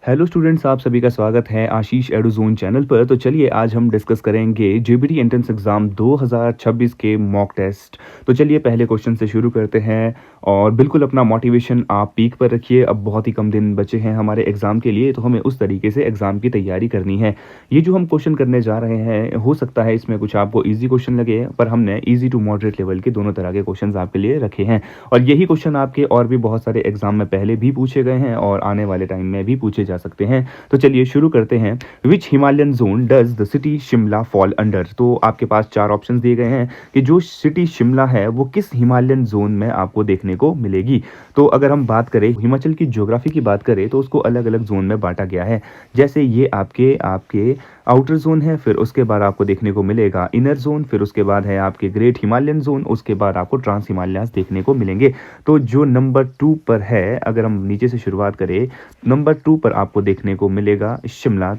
Hello students, आप सभी का स्वागत है आशीष एडुजोन चैनल पर। तो चलिए आज हम डिस्कस करेंगे जेबीटी एंट्रेंस एग्ज़ाम 2026 के मॉक टेस्ट। तो चलिए पहले क्वेश्चन से शुरू करते हैं और बिल्कुल अपना मोटिवेशन आप पीक पर रखिए। अब बहुत ही कम दिन बचे हैं हमारे एग्ज़ाम के लिए, तो हमें उस तरीके से एग्ज़ाम की तैयारी करनी है। ये जो हम क्वेश्चन करने जा रहे हैं, हो सकता है इसमें कुछ आपको ईजी क्वेश्चन लगे, पर हमने ईजी टू मॉडरेट लेवल के दोनों तरह के क्वेश्चन आपके लिए रखे हैं। और यही क्वेश्चन आपके और भी बहुत सारे एग्जाम में पहले भी पूछे गए हैं और आने वाले टाइम में भी पूछे जा सकते हैं। तो चलिए शुरू करते हैं। Which Himalayan zone does the city Shimla fall under? तो आपके पास चार ऑप्शन दिए गए हैं कि जो सिटी शिमला है वो किस हिमालयन जोन में आपको देखने को मिलेगी। तो अगर हम बात करें हिमाचल की ज्योग्राफी की बात करें तो उसको अलग अलग जोन में बांटा गया है। जैसे ये आपके आपके आउटर जोन है, फिर उसके बाद आपको देखने को मिलेगा इनर जोन, फिर उसके बाद है आपके ग्रेट हिमालयन जोन, उसके बाद आपको ट्रांस हिमालयाज देखने को मिलेंगे। तो जो नंबर 2 पर है, अगर हम नीचे से शुरुआत करें, नंबर 2 पर आपको देखने को मिलेगा शिमला,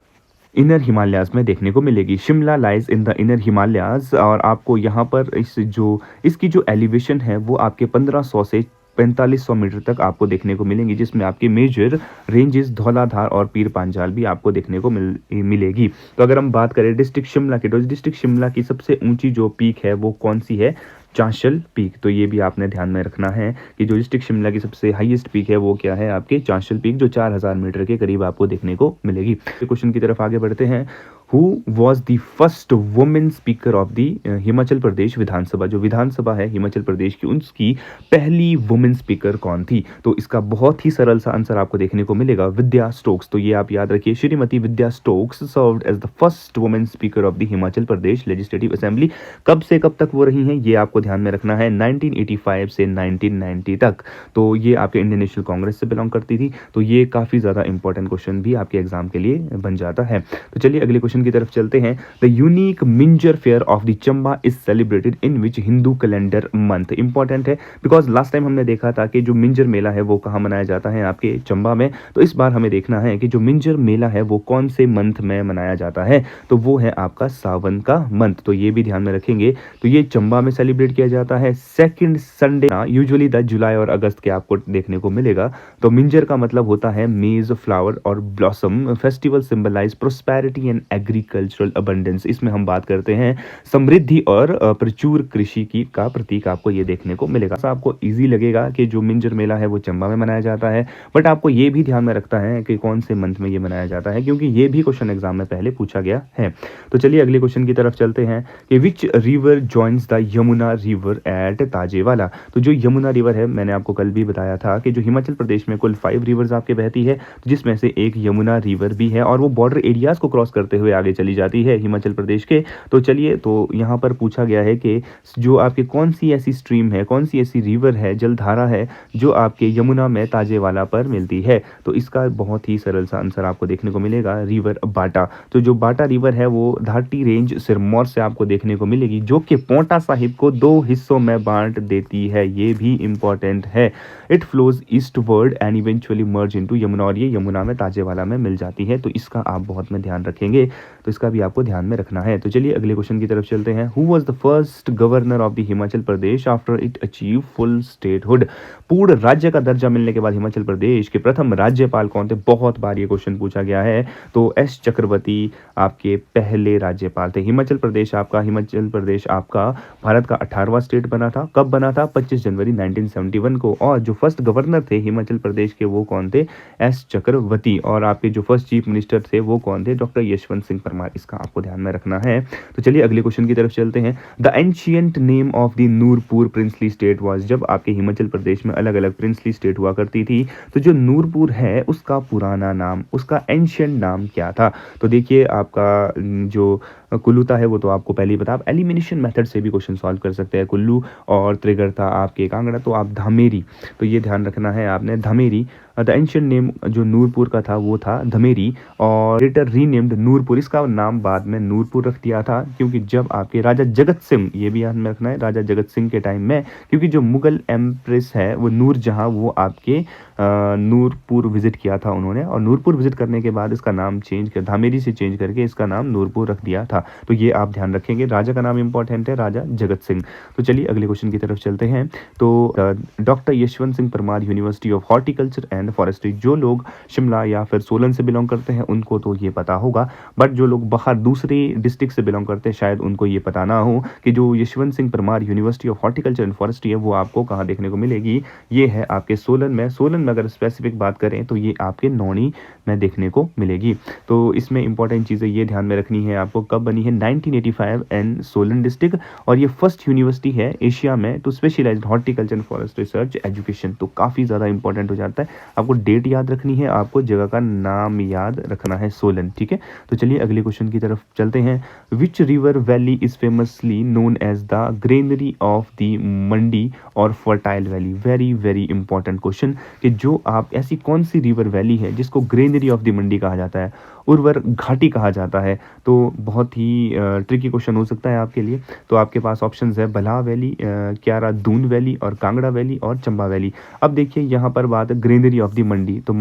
इनर हिमालयाज में देखने को मिलेगी। Shimla lies in the inner Himalayas. और आपको यहाँ पर इसकी जो एलिवेशन है वो आपके 1500 से 4500 मीटर तक आपको देखने को मिलेंगी, जिसमें आपकी मेजर रेंजेस धौलाधार और पीर पांजाल भी आपको देखने को मिलेगी। तो अगर हम बात करें डिस्ट्रिक्ट शिमला की, तो डिस्ट्रिक्ट शिमला की सबसे ऊंची जो पीक है वो कौन सी है? चांशल पीक। तो ये भी आपने ध्यान में रखना है कि जो डिस्ट्रिक्ट शिमला की सबसे हाईएस्ट पीक है वो क्या है? आपके चांशल पीक, जो 4000 मीटर के करीब आपको देखने को मिलेगी। क्वेश्चन की तरफ आगे बढ़ते हैं। Who was the first women speaker of the Himachal Pradesh विधानसभा? जो विधानसभा है हिमाचल प्रदेश की, उसकी पहली वुमेन स्पीकर कौन थी? तो इसका बहुत ही सरल सा आंसर आपको देखने को मिलेगा, विद्या स्टोक्स। तो ये आप याद रखिए, Shrimati Vidya Stokes served as the first women speaker of the Himachal Pradesh legislative assembly. कब से कब तक वो रही हैं ये आपको ध्यान में रखना है, 1985 से 1990 तक। तो ये आपके इंडियन नेशनल कांग्रेस से बिलोंग करती थी। तो ये काफ़ी ज़्यादा इंपॉर्टेंट क्वेश्चन भी आपके एग्जाम के लिए बन जाता है। तो चलिए अगले क्वेश्चन की तरफ चलते हैं। The unique Minjar fair of the Chamba is celebrated in which Hindu calendar month? Important है बिकॉज लास्ट टाइम हमने देखा था कि जो मिंजर मेला है वो कहाँ मनाया जाता है? आपके चंबा में। तो इस बार हमें देखना है कि जो मिंजर मेला है वो कौन से मंथ में मनाया जाता है। तो वो है आपका सावन का मंथ। तो ये भी ध्यान में रखेंगे। तो ये चंबा में सेलिब्रेट किया जाता है सेकंड संडे, यूजुअली द जुलाई और अगस्त के आपको देखने को मिलेगा। तो मिंजर का मतलब होता है मेज फ्लावर और blossom. Festival symbolize prosperity and agricultural abundance. इसमें हम बात करते हैं समृद्धि और प्रचुर कृषि की का प्रतीक आपको ये देखने को मिलेगा। तो आपको इजी लगेगा कि जो मिंजर मेला है वो चंबा में मनाया जाता है, बट आपको ये भी ध्यान में रखना है कि कौन से मंथ में ये मनाया जाता है, क्योंकि ये भी क्वेश्चन एग्जाम में पहले पूछा गया है। तो चलिए अगले क्वेश्चन की तरफ चलते हैं कि which river joins the Yamuna river eight Tajewala? तो जो यमुना रिवर है, मैंने आपको कल भी बताया था कि जो हिमाचल प्रदेश में कुल 5 रिवर्स आपके बहती है, जिसमें से एक यमुना रिवर भी है और वो बॉर्डर एरियाज को क्रॉस करते हुए आगे चली जाती है हिमाचल प्रदेश के। तो चलिए, तो यहाँ पर पूछा गया है कि जो आपके कौन सी ऐसी स्ट्रीम है, कौन सी ऐसी रिवर है, जलधारा है, जो आपके यमुना में ताजेवाला पर मिलती है? तो इसका बहुत ही सरल सा आंसर आपको देखने को मिलेगा, रिवर बाटा। तो जो बाटा रिवर है वो घाटी रेंज सिरमौर से आपको देखने को मिलेगी, जो कि पोंटा साहिब को 2 हिस्सों में बांट देती है। ये भी इंपॉर्टेंट है। It flows eastward and eventually merge into Yamuna, और ये यमुना में ताजेवाला में मिल जाती है। तो इसका आप बहुत में ध्यान रखेंगे, तो इसका भी आपको ध्यान में रखना है। तो चलिए अगले क्वेश्चन की तरफ चलते हैं। Who was the first governor of the Himachal Pradesh after it achieve full statehood? पूर्ण राज्य का दर्जा मिलने के बाद हिमाचल प्रदेश के प्रथम राज्यपाल कौन थे? बहुत बार ये क्वेश्चन पूछा गया है। तो एस चक्रवर्ती आपके पहले राज्यपाल थे। हिमाचल प्रदेश आपका भारत का 18वां स्टेट बना था। कब बना था? 25 जनवरी 1971 को। और जो फर्स्ट गवर्नर थे हिमाचल प्रदेश के वो कौन थे? एस चक्रवर्ती। और आपके जो फर्स्ट चीफ मिनिस्टर थे वो कौन थे? डॉक्टर यशवंत सिंह परमार। इसका आपको ध्यान में रखना है। तो चलिए अगले क्वेश्चन की तरफ चलते हैं। The ancient name of the Nurpur princely state was? जब आपके हिमाचल प्रदेश में अलग अलग प्रिंसली स्टेट हुआ करती थी, तो जो नूरपुर है उसका पुराना नाम, उसका एंशियंट नाम क्या था? तो देखिए, आपका जो कुल्लू है वो तो आपको पहले ही पता। आप एलिमिनेशन मेथड से भी क्वेश्चन सॉल्व कर सकते हैं। कुल्लू और त्रिगढ़ था आपके कांगड़ा, तो आप धमेरी, तो ये ध्यान रखना है आपने, धमेरी। द एंशियंट नेम जो नूरपुर का था वो था धमेरी, और लेटर रीनेम्ड नूरपुर। इसका नाम बाद में नूरपुर रख दिया था, क्योंकि जब आपके राजा जगत सिंह, ये भी याद में रखना है, राजा जगत सिंह के टाइम में, क्योंकि जो मुगल एम्प्रेस है वो नूरजहां, वो आपके नूरपुर विजिट किया था उन्होंने, और नूरपुर विजिट करने के बाद इसका नाम चेंज कर धामेरी से चेंज करके इसका नाम नूरपुर रख दिया था। तो ये आप ध्यान रखेंगे। राजा का नाम इंपॉर्टेंट है, राजा जगत सिंह। तो चलिए अगले क्वेश्चन की तरफ चलते हैं। तो doctor Yashwant Singh Parmar university of horticulture and forestry, जो लोग शिमला या फिर सोलन से बिलोंग करते हैं उनको तो ये पता होगा, बट जो लोग बाहर दूसरे डिस्ट्रिक्ट से बिलोंग करते हैं शायद उनको ये पता ना हो कि जो Yashwant Singh Parmar university of horticulture and forestry है वो आपको कहाँ देखने को मिलेगी। ये है आपके सोलन में। सोलन में अगर स्पेसिफिक बात करें तो ये आपके नौणी में देखने को मिलेगी। तो इसमें इंपॉर्टेंट चीज़ें ये ध्यान में रखनी है आपको, कब बनी है 1985 एंड सोलन डिस्ट्रिक्ट, और ये फर्स्ट यूनिवर्सिटी है एशिया में to specialized horticulture and forest research education. तो काफ़ी ज़्यादा इंपॉर्टेंट हो जाता है। आपको डेट याद रखनी है, आपको जगह का नाम याद रखना है, सोलन। ठीक है, तो चलिए अगले क्वेश्चन की तरफ चलते हैं। Which river valley is famously known as the granary of the Mandi और fertile valley. Very very important question कि जो आप ऐसी कौन सी रिवर वैली है जिसको ग्रेनरी ऑफ द मंडी कहा जाता है, उर्वर घाटी कहा जाता है। तो बहुत ही ट्रिकी क्वेश्चन हो सकता है आपके लिए। तो आपके पास ऑप्शंस है भला वैली, क्यारा दून वैली और कांगड़ा वैली और चंबा वैली। अब देखिए यहाँ पर बात ग्रेनरी ऑफ द मंडी, तो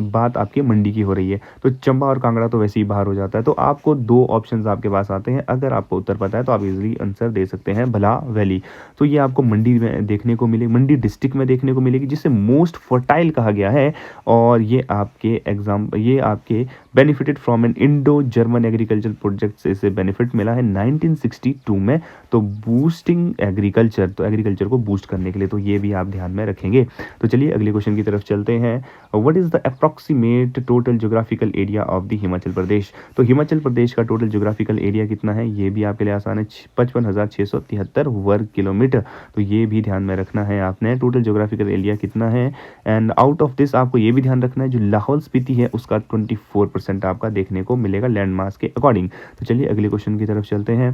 बात आपके मंडी की हो रही है, तो चंबा और कांगड़ा तो वैसे ही बाहर हो जाता है। तो आपको दो ऑप्शंस आपके पास आते हैं, अगर आपको उत्तर पता है तो आप इजीली आंसर दे सकते हैं भला वैली। तो ये आपको मंडी में देखने को मिलेगी, मंडी डिस्ट्रिक्ट में देखने को मिलेगी, जिसे मोस्ट फर्टाइल कहा गया है। और ये आपके benefited from N Indo German agriculture project से इसे बेनिफिट मिला है 1962 में। तो बूस्टिंग एग्रीकल्चर, तो एग्रीकल्चर को बूस्ट करने के लिए, तो ये भी आप ध्यान में रखेंगे। तो चलिए अगले क्वेश्चन की तरफ चलते हैं। What is the approximate total geographical area of the Himachal Pradesh. तो हिमाचल प्रदेश का टोटल ज्योग्राफिकल एरिया कितना है, ये भी आपके लिए आसान है, 55,673 वर्ग किलोमीटर। तो ये भी ध्यान में रखना है आपने, टोटल ज्योग्राफिकल एरिया कितना है। एंड आउट ऑफ दिस आपको ये भी ध्यान रखना है जो लाहौल स्पीति है उसका 24% आपका देखने को मिलेगा लैंड मास के अकॉर्डिंग। तो चलिए अगले क्वेश्चन की तरफ चलते हैं।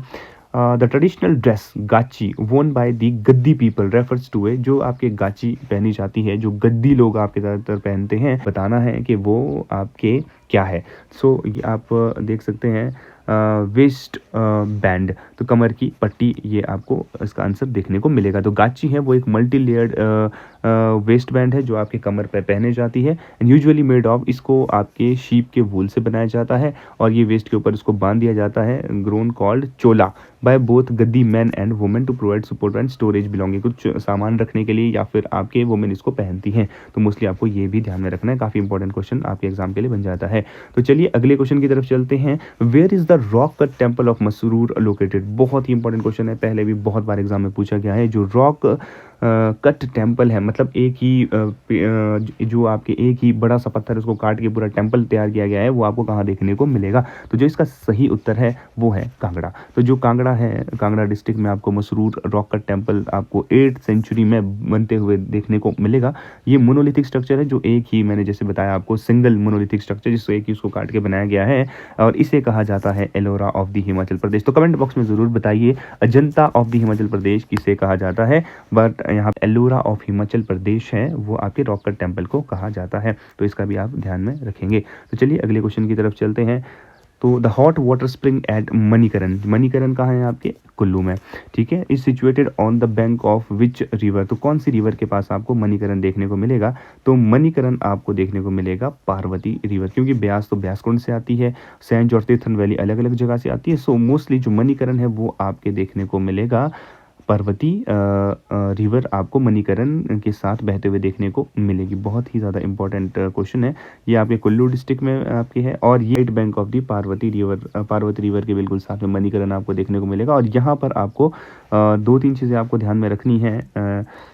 द ट्रेडिशनल ड्रेस गाची वोन by the Gaddi people refers to ए, जो आपके गाची पहनी जाती है, जो गद्दी लोग आपके ज़्यादातर पहनते हैं, बताना है कि वो आपके क्या है। सो ये आप देख सकते हैं वेस्ट बैंड, तो कमर की पट्टी, ये आपको इसका आंसर देखने को मिलेगा। तो गाची है वो एक मल्टी लेयर्ड वेस्ट बैंड है जो आपके कमर पर पहने जाती है, एंड यूजुअली मेड ऑफ, इसको आपके शीप के वूल से बनाया जाता है, और ये वेस्ट के ऊपर इसको बांध दिया जाता है, grown called chola by both Gaddi man and women to provide support and storage belonging, कुछ सामान रखने के लिए या फिर आपके वुमेन इसको पहनती हैं। तो मोस्टली आपको ये भी ध्यान में रखना है, काफ़ी इंपॉर्टेंट क्वेश्चन आपके एग्जाम के लिए बन जाता है। तो चलिए अगले क्वेश्चन की तरफ चलते हैं। Where is the rock cut temple of Masroor located. बहुत ही इंपॉर्टेंट क्वेश्चन है, पहले भी बहुत बार एग्जाम में पूछा गया है। जो रॉक कट टेम्पल है, मतलब एक ही जो आपके एक ही बड़ा सा पत्थर उसको काट के पूरा टेम्पल तैयार किया गया है, वो आपको कहाँ देखने को मिलेगा। तो जो इसका सही उत्तर है वो है कांगड़ा। तो जो कांगड़ा है, कांगड़ा डिस्ट्रिक्ट में आपको मसरूर रॉक कट टेम्पल आपको 8th सेंचुरी में बनते हुए देखने को मिलेगा। ये मोनोलिथिक स्ट्रक्चर है, जो एक ही, मैंने जैसे बताया आपको, सिंगल मोनोलिथिक स्ट्रक्चर जिसको एक ही उसको काट के बनाया गया है, और इसे कहा जाता है एलोरा ऑफ द हिमाचल प्रदेश। तो कमेंट बॉक्स में ज़रूर बताइए अजंता ऑफ द हिमाचल प्रदेश किसे कहा जाता है, बट यहाँ एलोरा ऑफ हिमाचल प्रदेश है वो आपके रॉक कट टेम्पल को कहा जाता है। तो इसका भी आप ध्यान में रखेंगे। तो चलिए अगले क्वेश्चन की तरफ चलते हैं। तो the hot water spring at Manikaran, Manikaran कहाँ है आपके, कुल्लू में, ठीक है, is situated on the bank of which river. तो कौन सी रिवर के पास आपको मणिकरण देखने को मिलेगा। तो मणिकरण आपको देखने को मिलेगा पार्वती रिवर, क्योंकि ब्यास तो ब्यासकुंड से आती है, सैंज और तीर्थन वैली अलग अलग जगह से आती है। सो मोस्टली जो मणिकरण है वो आपके देखने को मिलेगा पार्वती रिवर, आपको मणिकरण के साथ बहते हुए देखने को मिलेगी। बहुत ही ज़्यादा इंपॉर्टेंट क्वेश्चन है, ये आपके कुल्लू डिस्ट्रिक्ट में आपके है, और ये right bank of the Parvati river के बिल्कुल साथ में मणिकरण आपको देखने को मिलेगा। और यहाँ पर आपको 2-3 चीज़ें आपको ध्यान में रखनी है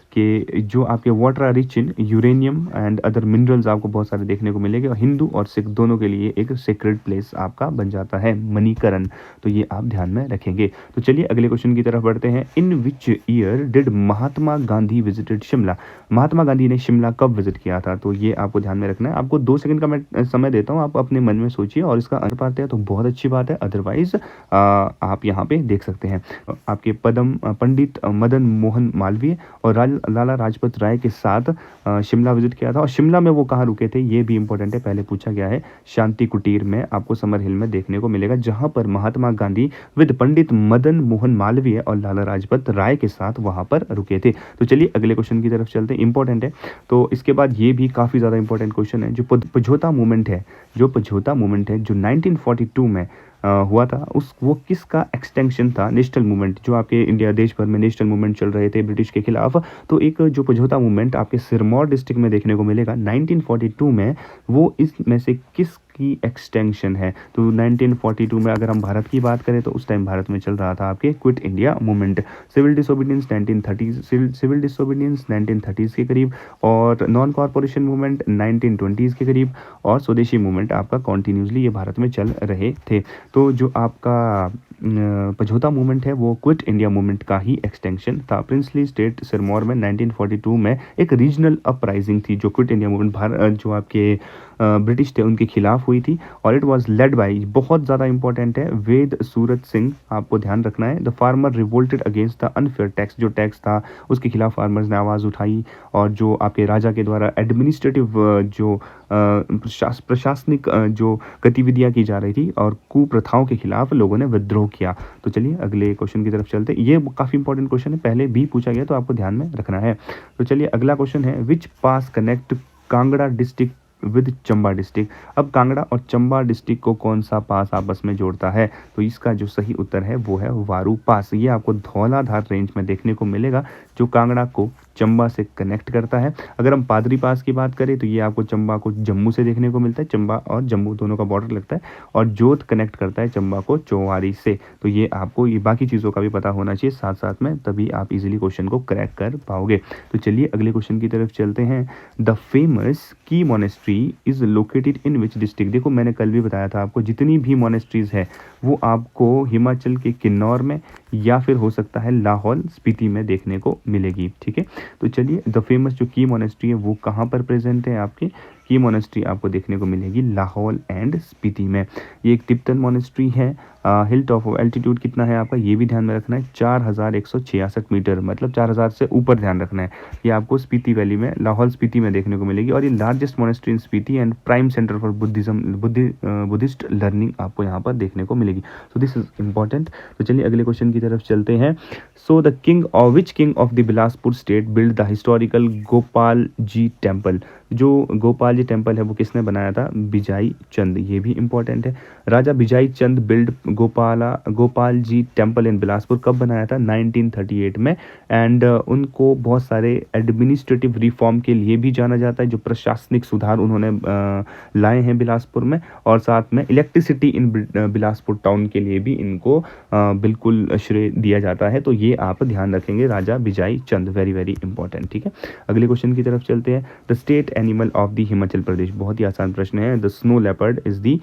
कि जो आपके water are rich in uranium and other minerals आपको बहुत सारे देखने को मिलेंगे, और हिंदू और सिख दोनों के लिए एक सेक्रेड प्लेस आपका बन जाता है मणिकरण। तो ये आप ध्यान में रखेंगे। तो चलिए अगले क्वेश्चन की तरफ बढ़ते हैं। In which year did Mahatma Gandhi visited Shimla. Mahatma Gandhi ने शिमला कब विजिट किया था, तो ये आपको ध्यान में रखना है। आपको 2 सेकंड का मैं समय देता हूँ, आप अपने मन में सोचिए और इसका आंसर पाते हैं तो बहुत अच्छी बात है, अदरवाइज आप यहाँ पे देख सकते हैं। आपके पंडित मदन मोहन मालवीय और राजेंद्र लाला लाजपत राय के साथ शिमला विजिट किया था। और शिमला में वो कहाँ रुके थे ये भी इंपॉर्टेंट है, पहले पूछा गया है। शांति कुटीर में आपको समर हिल में देखने को मिलेगा, जहाँ पर महात्मा गांधी विद पंडित मदन मोहन मालवीय और लाला लाजपत राय के साथ वहाँ पर रुके थे। तो चलिए अगले क्वेश्चन की तरफ चलते हैं, इंपॉर्टेंट है। तो इसके बाद ये भी काफ़ी ज़्यादा इंपॉर्टेंट क्वेश्चन है, जो पझोता मूवमेंट है, जो पझोता मूवमेंट है जो 1942 में हुआ था, उस वो किसका एक्सटेंशन था? नेशनल मूवमेंट, जो आपके इंडिया देश भर में नेशनल मूवमेंट चल रहे थे ब्रिटिश के खिलाफ, तो एक जो पझोता मूवमेंट आपके सिरमौर डिस्ट्रिक्ट में देखने को मिलेगा 1942 में, वो इसमें से किस की एक्सटेंशन है? तो 1942 में अगर हम भारत की बात करें तो उस टाइम भारत में चल रहा था आपके quit India movement. Civil disobedience 1930s के करीब, और नॉन कॉर्पोरेशन मूवमेंट 1920s के करीब, और स्वदेशी मूवमेंट आपका कॉन्टिन्यूसली ये भारत में चल रहे थे। तो जो आपका पझोता मूवमेंट है वो क्विट इंडिया मूवमेंट का ही एक्सटेंशन था। प्रिंसली स्टेट सिरमौर में 1942 में एक रीजनल अपराइजिंग थी, जो क्विट इंडिया मूवमेंट भारत जो आपके ब्रिटिश थे उनके खिलाफ हुई थी, और इट वाज लेड बाय, बहुत ज़्यादा इंपॉर्टेंट है, वेद सूरत सिंह, आपको ध्यान रखना है। The farmer revolted against the unfair tax, जो टैक्स था उसके खिलाफ फार्मर्स ने आवाज़ उठाई, और जो आपके राजा के द्वारा एडमिनिस्ट्रेटिव जो प्रशासनिक जो गतिविधियां की जा रही थी और कुप्रथाओं के खिलाफ लोगों ने विद्रोह किया। तो चलिए अगले क्वेश्चन की तरफ चलते हैं, ये काफ़ी इंपॉर्टेंट क्वेश्चन है, पहले भी पूछा गया तो आपको ध्यान में रखना है। तो चलिए अगला क्वेश्चन है, which pass connect Kangra district with Chamba district. अब कांगड़ा और चंबा डिस्ट्रिक्ट को कौन सा पास आपस में जोड़ता है? तो इसका जो सही उत्तर है वो है वारू पास। ये आपको धौलाधार रेंज में देखने को मिलेगा, जो कांगड़ा को चंबा से कनेक्ट करता है। अगर हम पादरी पास की बात करें तो ये आपको चंबा को जम्मू से देखने को मिलता है, चंबा और जम्मू दोनों का बॉर्डर लगता है, और जोत कनेक्ट करता है चंबा को चौवारी से। तो ये आपको ये बाकी चीज़ों का भी पता होना चाहिए साथ साथ में, तभी आप इजीली क्वेश्चन को क्रैक कर पाओगे। तो चलिए अगले क्वेश्चन की तरफ चलते हैं। द फेमस की monastery is located in which district. देखो मैंने कल भी बताया था आपको, जितनी भी मोनेस्ट्रीज है वो आपको हिमाचल के किन्नौर में या फिर हो सकता है लाहौल स्पीति में देखने को मिलेगी, ठीक है। तो चलिए द फेमस जो की मोनेस्ट्री है वो कहाँ पर प्रेजेंट है? आपकी की मोनेस्ट्री आपको देखने को मिलेगी लाहौल एंड स्पीति में। ये एक तिब्बतन मोनेस्ट्री है। हिल टॉप ऑफ एल्टीट्यूड कितना है आपका, ये भी ध्यान में रखना है, 4166 मीटर, मतलब 4000 से ऊपर ध्यान रखना है। ये आपको स्पीति वैली में, लाहौल स्पीति में देखने को मिलेगी, और ये largest monastery in Spiti and prime centre for Buddhist learning आपको यहाँ पर देखने को मिलेगी। So this is important. तो चलिए अगले क्वेश्चन की तरफ चलते हैं। So the king of which king of the Bilaspur state build the historical Gopal ji temple. जो गोपाल जी टेम्पल है वो किसने बनाया था? बिजाई चंद, ये भी इंपॉर्टेंट है। Raja Bijai Chand build Gopal ji temple in Bilaspur कब बनाया था? 1938 में। एंड उनको बहुत सारे एडमिनिस्ट्रेटिव रिफॉर्म के लिए भी जाना जाता है, जो प्रशासनिक सुधार उन्होंने लाए हैं बिलासपुर में, और साथ में इलेक्ट्रिसिटी इन बिलासपुर टाउन के लिए भी इनको बिल्कुल श्रेय दिया जाता है। तो ये आप ध्यान रखेंगे, राजा बिजाई चंद, वेरी वेरी इंपॉर्टेंट, ठीक है। अगले क्वेश्चन की तरफ चलते हैं। The state animal of the Himachal Pradesh, बहुत ही आसान प्रश्न है। The snow leopard is the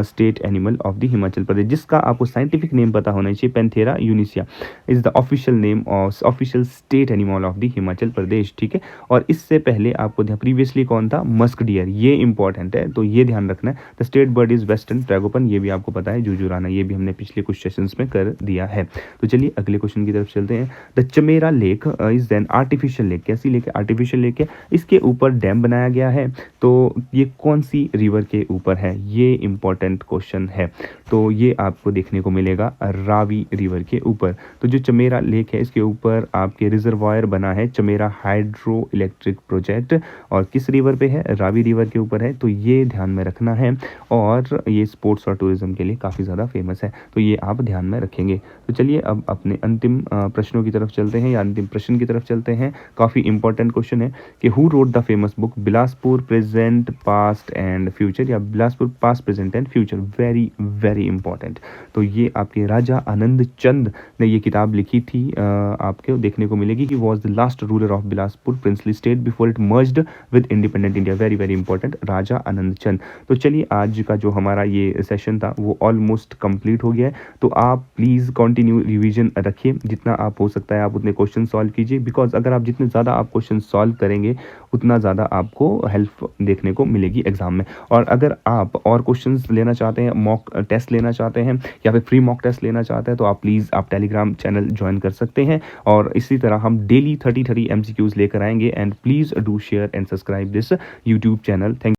state animal of the Himachal Pradesh, जिसका आपको साइंटिफिक नेम पता होना चाहिए। Panthera uncia is the official name of official state animal of the Himachal Pradesh, ठीक है। और इससे पहले आपको प्रीवियसली कौन था? मस्क डियर, ये इंपॉर्टेंट है, तो ये ध्यान रखना है। The state bird is western tragopan, ये भी आपको पता है, जुजुराना, ये भी हमने पिछले कुछ सेशंस में कर दिया है। तो चलिए अगले क्वेश्चन की तरफ चलते हैं। The Chamera lake is an artificial lake, कैसी लेक है? आर्टिफिशियल लेक है, इसके ऊपर डैम बनाया गया है। तो ये कौन सी रिवर के ऊपर है? ये इंपॉर्टेंट क्वेश्चन है। तो ये आपको देखने को मिलेगा रावी रिवर के ऊपर। तो जो चमेरा लेक है इसके ऊपर आपके रिजर्वायर बना है चमेरा हाइड्रो इलेक्ट्रिक प्रोजेक्ट, और किस रिवर पे है? रावी रिवर के ऊपर है। तो ये ध्यान में रखना है, और ये स्पोर्ट्स और टूरिज्म के लिए काफ़ी ज़्यादा फेमस है, तो ये आप ध्यान में रखेंगे। तो चलिए अब अपने अंतिम प्रश्नों की तरफ चलते हैं, या अंतिम प्रश्न की तरफ चलते हैं। काफ़ी इंपॉर्टेंट क्वेश्चन है कि who wrote the famous book Bilaspur present past and future, या Bilaspur past present and future, very very important. तो ये आपके राजा आनंद चंद ने ये किताब लिखी थी, आपको देखने को मिलेगी कि was the last ruler of Bilaspur princely state before it merged with independent India, very very important, Raja Anand Chand. तो चलिए आज का जो हमारा ये सेशन था वो ऑलमोस्ट कंप्लीट हो गया है। तो आप प्लीज़ कंटिन्यू रिवीजन रखिए, जितना आप हो सकता है आप उतने क्वेश्चन सॉल्व कीजिए, बिकॉज अगर आप जितने ज़्यादा आप क्वेश्चन सॉल्व करेंगे उतना ज़्यादा आपको हेल्प देखने को मिलेगी एग्जाम में। और अगर आप और क्वेश्चंस लेना चाहते हैं, मॉक टेस्ट लेना चाहते हैं या फिर फ्री मॉक टेस्ट लेना चाहते हैं, तो आप प्लीज़ आप टेलीग्राम चैनल ज्वाइन कर सकते हैं। और इसी तरह हम डेली 30 MCQs लेकर आएंगे। And please do share and subscribe this YouTube channel. Thank